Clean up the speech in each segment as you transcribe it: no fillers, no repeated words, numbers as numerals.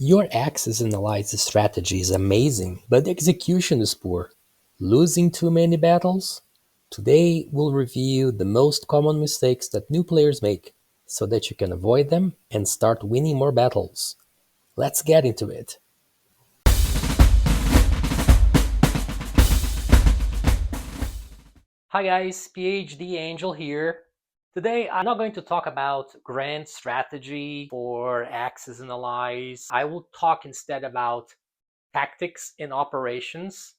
Your Axis and Allies strategy is amazing, but the execution is poor. Losing too many battles? Today we'll review the most common mistakes that new players make, so that you can avoid them and start winning more battles. Let's get into it. Hi guys, PhD Angel here. Today I'm not going to talk about grand strategy for Axis and Allies. I will talk instead about tactics and operations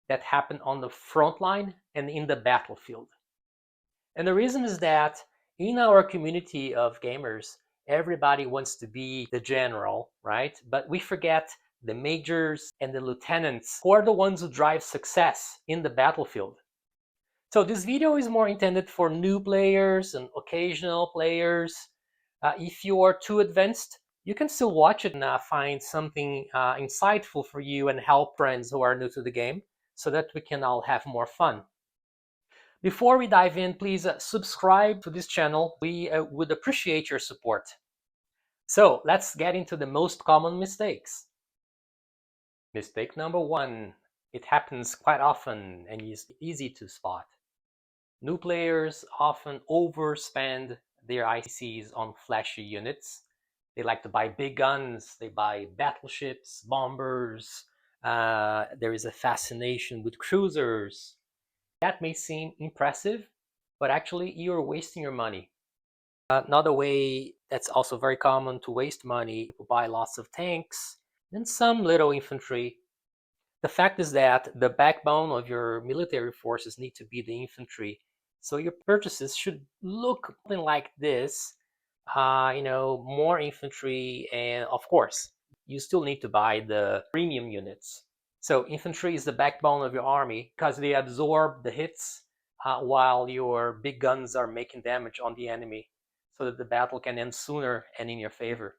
that happen on the front line and in the battlefield. And the reason is that in our community of gamers, everybody wants to be the general, right? But we forget the majors and the lieutenants who are the ones who drive success in the battlefield. So this video is more intended for new players and occasional players. If you are too advanced, you can still watch it and find something insightful for you and help friends who are new to the game so that we can all have more fun. Before we dive in, please subscribe to this channel. We would appreciate your support. So let's get into the most common mistakes. Mistake number one. It happens quite often and is easy to spot. New players often overspend their ICs on flashy units. They like to buy big guns, they buy battleships, bombers. There is a fascination with cruisers. That may seem impressive, but actually you're wasting your money. Another way that's also very common to waste money, people buy lots of tanks and some little infantry. The fact is that the backbone of your military forces need to be the infantry. So your purchases should look something like this. More infantry, and of course, you still need to buy the premium units. So infantry is the backbone of your army because they absorb the hits while your big guns are making damage on the enemy so that the battle can end sooner and in your favor.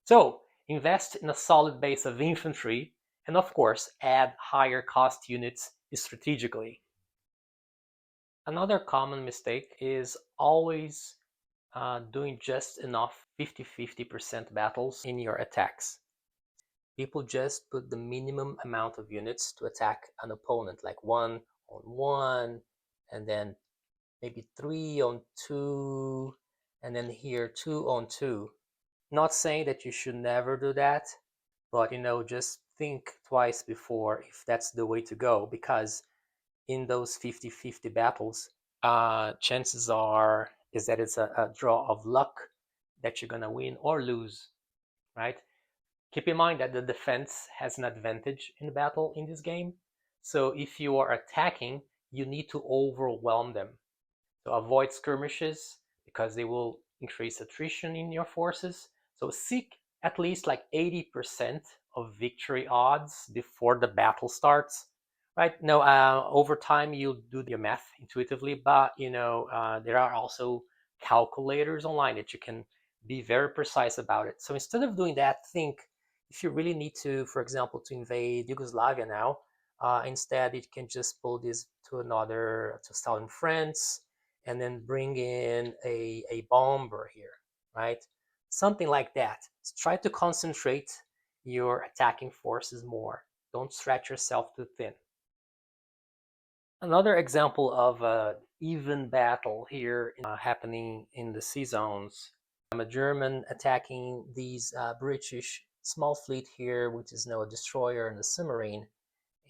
So invest in a solid base of infantry and of course add higher cost units strategically. Another common mistake is always doing just enough 50-50% battles in your attacks. People just put the minimum amount of units to attack an opponent, like 1 on 1, and then maybe 3 on 2, and then here 2 on 2. Not saying that you should never do that, but just think twice before if that's the way to go, because in those 50-50 battles, chances are is that it's a draw of luck that you're gonna win or lose, right? Keep in mind that the defense has an advantage in the battle in this game. So if you are attacking, you need to overwhelm them. So avoid skirmishes because they will increase attrition in your forces. So seek at least like 80% of victory odds before the battle starts, right? No, over time you'll do your math intuitively, but there are also calculators online that you can be very precise about it. So instead of doing that, think if you really need to, for example, to invade Yugoslavia now, instead you can just pull this to southern France and then bring in a bomber here, right? Something like that. Try to concentrate your attacking forces more. Don't stretch yourself too thin. Another example of a even battle here happening in the sea zones. I'm a German attacking these British small fleet here, which is now a destroyer and a submarine.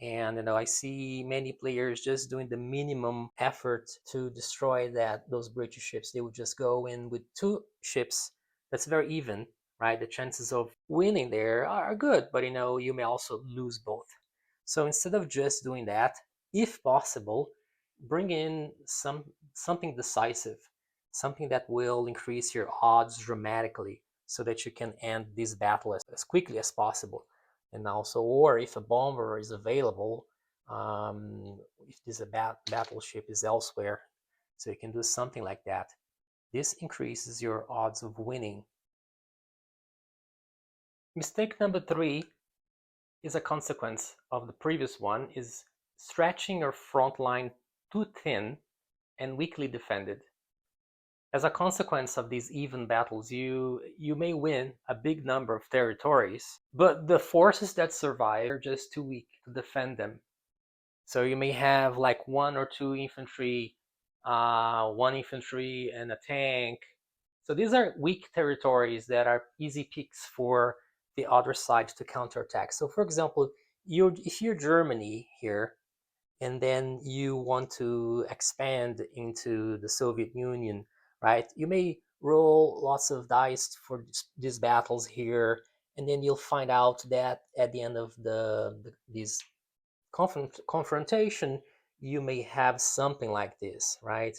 And I see many players just doing the minimum effort to destroy those British ships. They would just go in with 2 ships. That's very even, right? The chances of winning there are good, but you may also lose both. So instead of just doing that, if possible, bring in something decisive, something that will increase your odds dramatically so that you can end this battle as quickly as possible. And also, or if a bomber is available, if this battleship is elsewhere, so you can do something like that. This increases your odds of winning. Mistake number 3 is a consequence of the previous one, is stretching your front line too thin and weakly defended. As a consequence of these even battles, you may win a big number of territories, but the forces that survive are just too weak to defend them. So you may have like one or two infantry, one infantry and a tank. So these are weak territories that are easy picks for the other side to counterattack. So for example, if you're Germany here, and then you want to expand into the Soviet Union, right? You may roll lots of dice for these battles here, and then you'll find out that at the end of these confrontation, you may have something like this, right?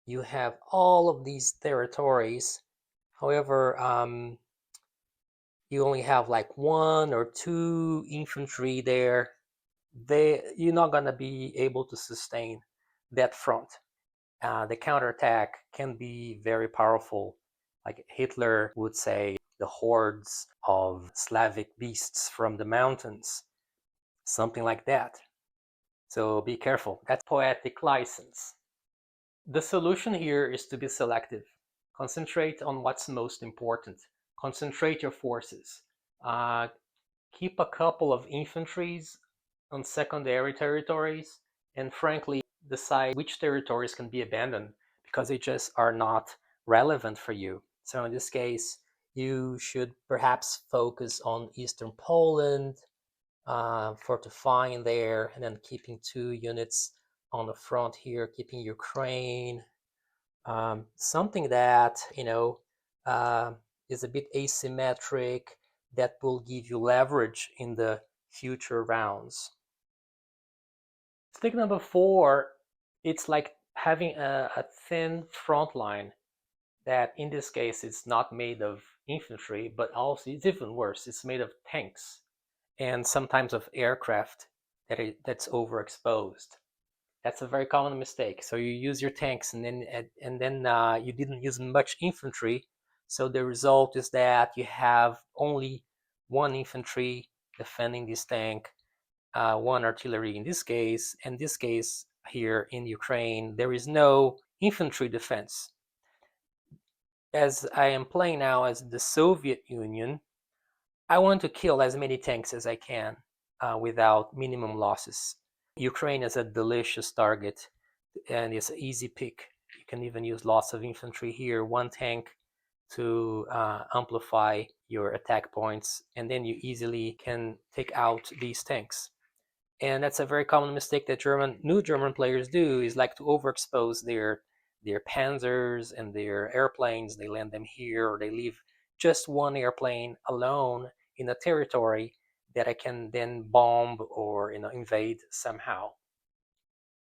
You have all of these territories. However, you only have like one or two infantry there. You're not going to be able to sustain that front. The counterattack can be very powerful. Like Hitler would say, the hordes of Slavic beasts from the mountains, something like that. So be careful. That's poetic license. The solution here is to be selective. Concentrate on what's most important. Concentrate your forces. Uh, Keep a couple of infantries on secondary territories, and frankly, decide which territories can be abandoned because they just are not relevant for you. So in this case, you should perhaps focus on Eastern Poland, fortifying there, and then keeping two units on the front here, keeping Ukraine. Something that uh, is a bit asymmetric, that will give you leverage in the future rounds. Stick number four, it's like having a thin front line that in this case it's not made of infantry, but also it's even worse, it's made of tanks and sometimes of aircraft that's overexposed. That's a very common mistake. So you use your tanks and then you didn't use much infantry. So the result is that you have only one infantry defending this tank, one artillery in this case. In this case here in Ukraine, there is no infantry defense. As I am playing now as the Soviet Union, I want to kill as many tanks as I can without minimum losses. Ukraine is a delicious target and it's an easy pick. You can even use lots of infantry here, one tank to amplify your attack points, and then you easily can take out these tanks. And that's a very common mistake that new German players do, is like to overexpose their panzers and their airplanes. They land them here, or they leave just one airplane alone in a territory that I can then bomb or invade somehow.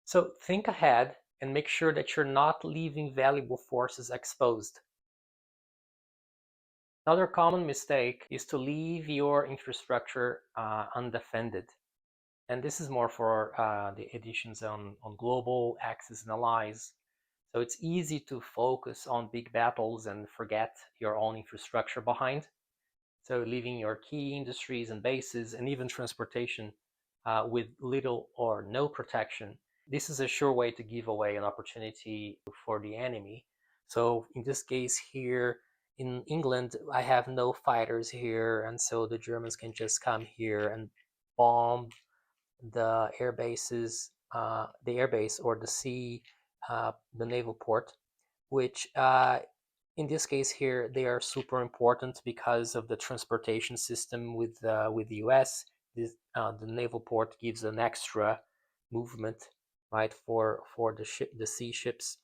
So think ahead and make sure that you're not leaving valuable forces exposed. Another common mistake is to leave your infrastructure undefended. And this is more for the editions on global axis and allies. So it's easy to focus on big battles and forget your own infrastructure behind. So leaving your key industries and bases and even transportation with little or no protection. This is a sure way to give away an opportunity for the enemy. So in this case here in England, I have no fighters here, and so the Germans can just come here and bomb the air bases, the airbase or the sea, the naval port, which in this case here they are super important because of the transportation system with the U.S. The naval port gives an extra movement, right, for the sea ships,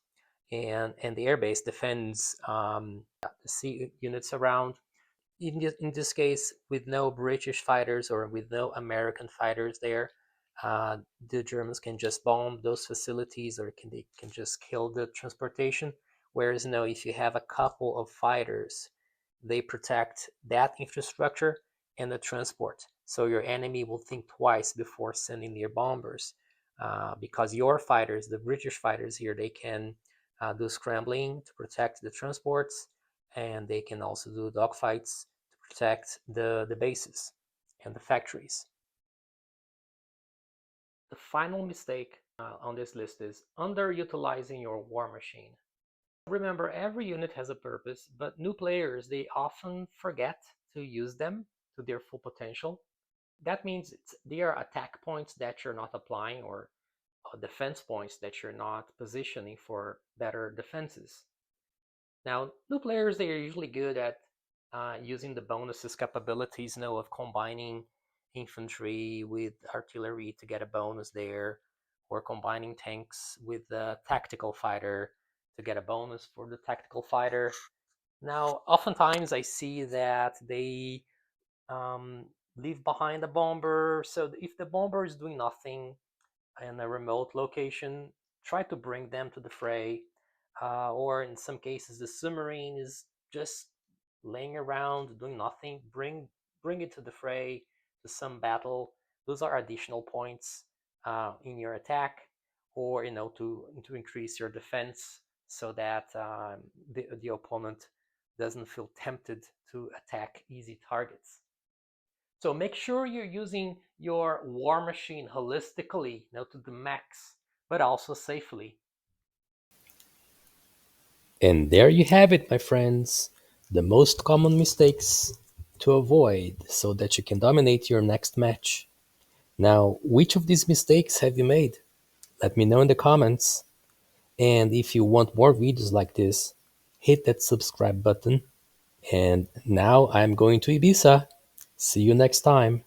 and the airbase defends the sea units around. In this case, with no British fighters or with no American fighters there, the Germans can just bomb those facilities, or they can just kill the transportation. Whereas no, if you have a couple of fighters, they protect that infrastructure and the transport. So your enemy will think twice before sending their bombers, because your fighters, the British fighters here, they can do scrambling to protect the transports, and they can also do dogfights to protect the bases and the factories. The final mistake on this list is underutilizing your war machine. Remember, every unit has a purpose, but new players, they often forget to use them to their full potential. That means they are attack points that you're not applying, or defense points that you're not positioning for better defenses. Now, new players, they are usually good at using the bonuses capabilities, of combining infantry with artillery to get a bonus there, or combining tanks with the tactical fighter to get a bonus for the tactical fighter. Now, oftentimes I see that they leave behind a bomber. So if the bomber is doing nothing in a remote location, try to bring them to the fray. Or in some cases, the submarine is just laying around doing nothing. Bring it to the fray, to some battle. Those are additional points in your attack, or to increase your defense so that the opponent doesn't feel tempted to attack easy targets. So make sure you're using your war machine holistically, to the max, but also safely. And there you have it, my friends. The most common mistakes to avoid so that you can dominate your next match. Now, which of these mistakes have you made? Let me know in the comments. And if you want more videos like this, hit that subscribe button. And now I'm going to Ibiza. See you next time.